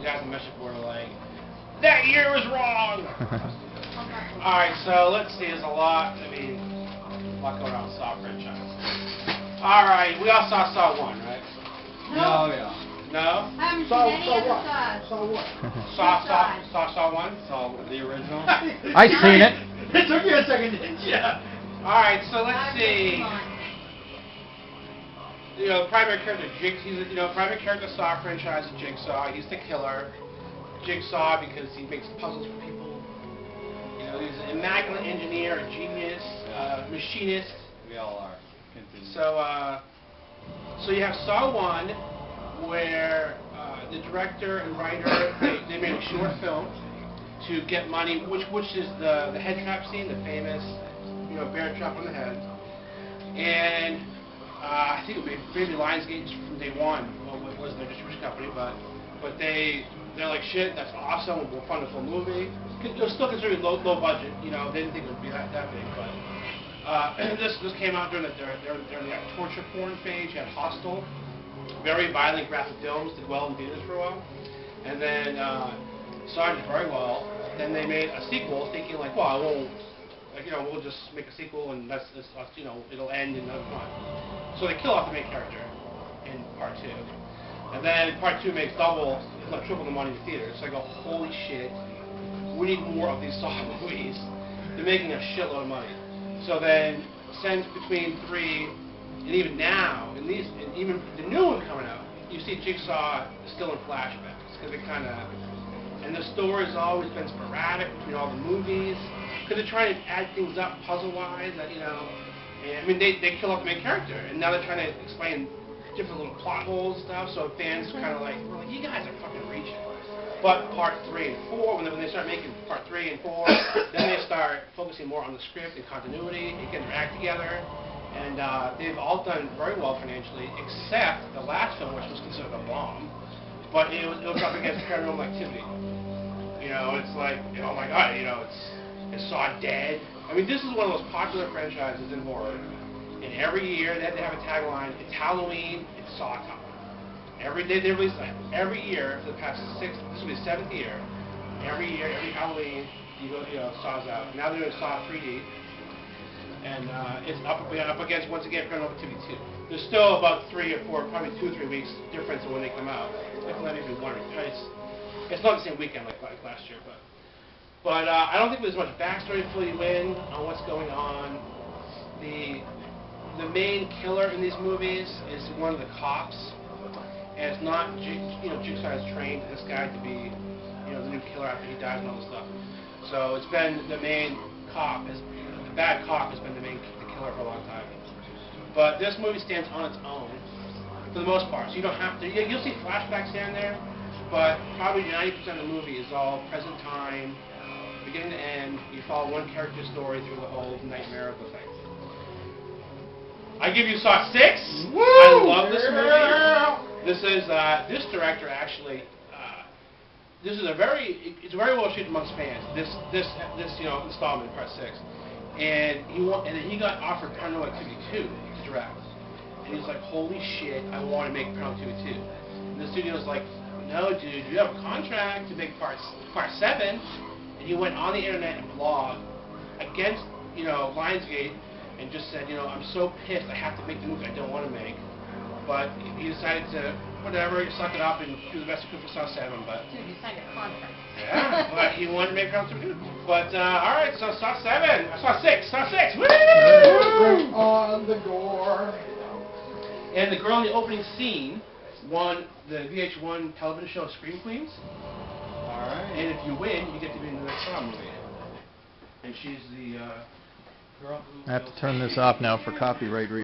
guys on the message board are like, that year was wrong! Alright, so let's see, there's a lot, I mean, a lot going on with Saw franchise. Alright, we all saw Saw 1, right? No, yeah. No? I haven't seen any of the Saws. Saw what? Saw 1? Saw the original? I seen it. It took you a second, didn't you? Alright, so let's see. You know, primary character he's primary character of the Saw franchise is Jigsaw. He's the killer. Jigsaw because he makes puzzles for people. You know, he's an immaculate engineer, a genius, machinist. We all are. Continue. So you have Saw 1, where the director and writer they made a short film to get money, which is the head trap scene, the famous bear trap on the head, and I think it would be maybe Lionsgate from day one was their distribution company, but they're like, shit, that's awesome, we'll fund a full movie. It was still considered low budget, they didn't think it would be that big, but this came out during the torture porn phase. You had Hostel, very violent graphic films, did well in theaters for a while, and then saw it very well. Then they made a sequel, thinking like, well, I won't. We'll just make a sequel and it'll end and that's fine. So they kill off the main character in part 2. And then part 2 makes double, if not triple the money in theaters. So I go, holy shit, we need more of these Saw movies. They're making a shitload of money. So then, since between 3 and even now, at least, and even the new one coming out, you see Jigsaw still in flashbacks. Because it and the story's always been sporadic between all the movies. Because they're trying to add things up puzzle-wise, and I mean, they kill off the main character, and now they're trying to explain different little plot holes and stuff, so fans kind of like, you guys are fucking reaching. But part 3 and 4, when they start making part 3 and 4, then they start focusing more on the script and continuity, and getting their act together, and they've all done very well financially, except the last film, which was considered a bomb, but it was up against Paranormal Activity. It's like, oh my god, it's Saw Dead. I mean, this is one of the most popular franchises in horror. And every year they have a tagline, it's Halloween, it's Saw time. Every day they release that. Every year for the past this will be the 7th year. Every year, every Halloween, Saw's out. Now they're doing Saw 3D. And it's up against, once again, Paranormal Activity 2. There's still about 3 or 4, probably 2 or 3 weeks difference in when they come out. If not even 1 or 2. It's not the same weekend like last year, but I don't think there's much backstory to fill you in on what's going on. The main killer in these movies is one of the cops, and it's not Jigsaw has trained this guy to be the new killer after he dies and all this stuff. So it's been the main cop, the bad cop has been the killer for a long time. But this movie stands on its own for the most part. So you don't have to. You'll see flashbacks here and there. But probably 90% of the movie is all present time, beginning to end. You follow one character's story through the whole nightmare of the thing. I give you Saw 6. Woo! I love this movie. This director actually. This is it's very well received amongst fans. This installment, part 6, and he got offered Paranormal Activity 2 to direct, and he's like, holy shit, I want to make Paranormal Activity 2. And the studio's like, no, dude, you have a contract to make part 7, and he went on the internet and blogged against, Lionsgate, and just said, I'm so pissed I have to make the movie I don't want to make. But he decided to, whatever, suck it up and do the best he could for Saw 7, but... Dude, you signed a contract. Yeah, but he wanted to make Paranormal Activity 2. But, alright, so Saw 7, Saw 6, Woo! Bring on the gore. And the girl in the opening scene won the VH1 television show Scream Queens. Alright. And if you win, you get to be in the next Saw movie. And she's the girl who... I have to turn this off now for copyright reasons.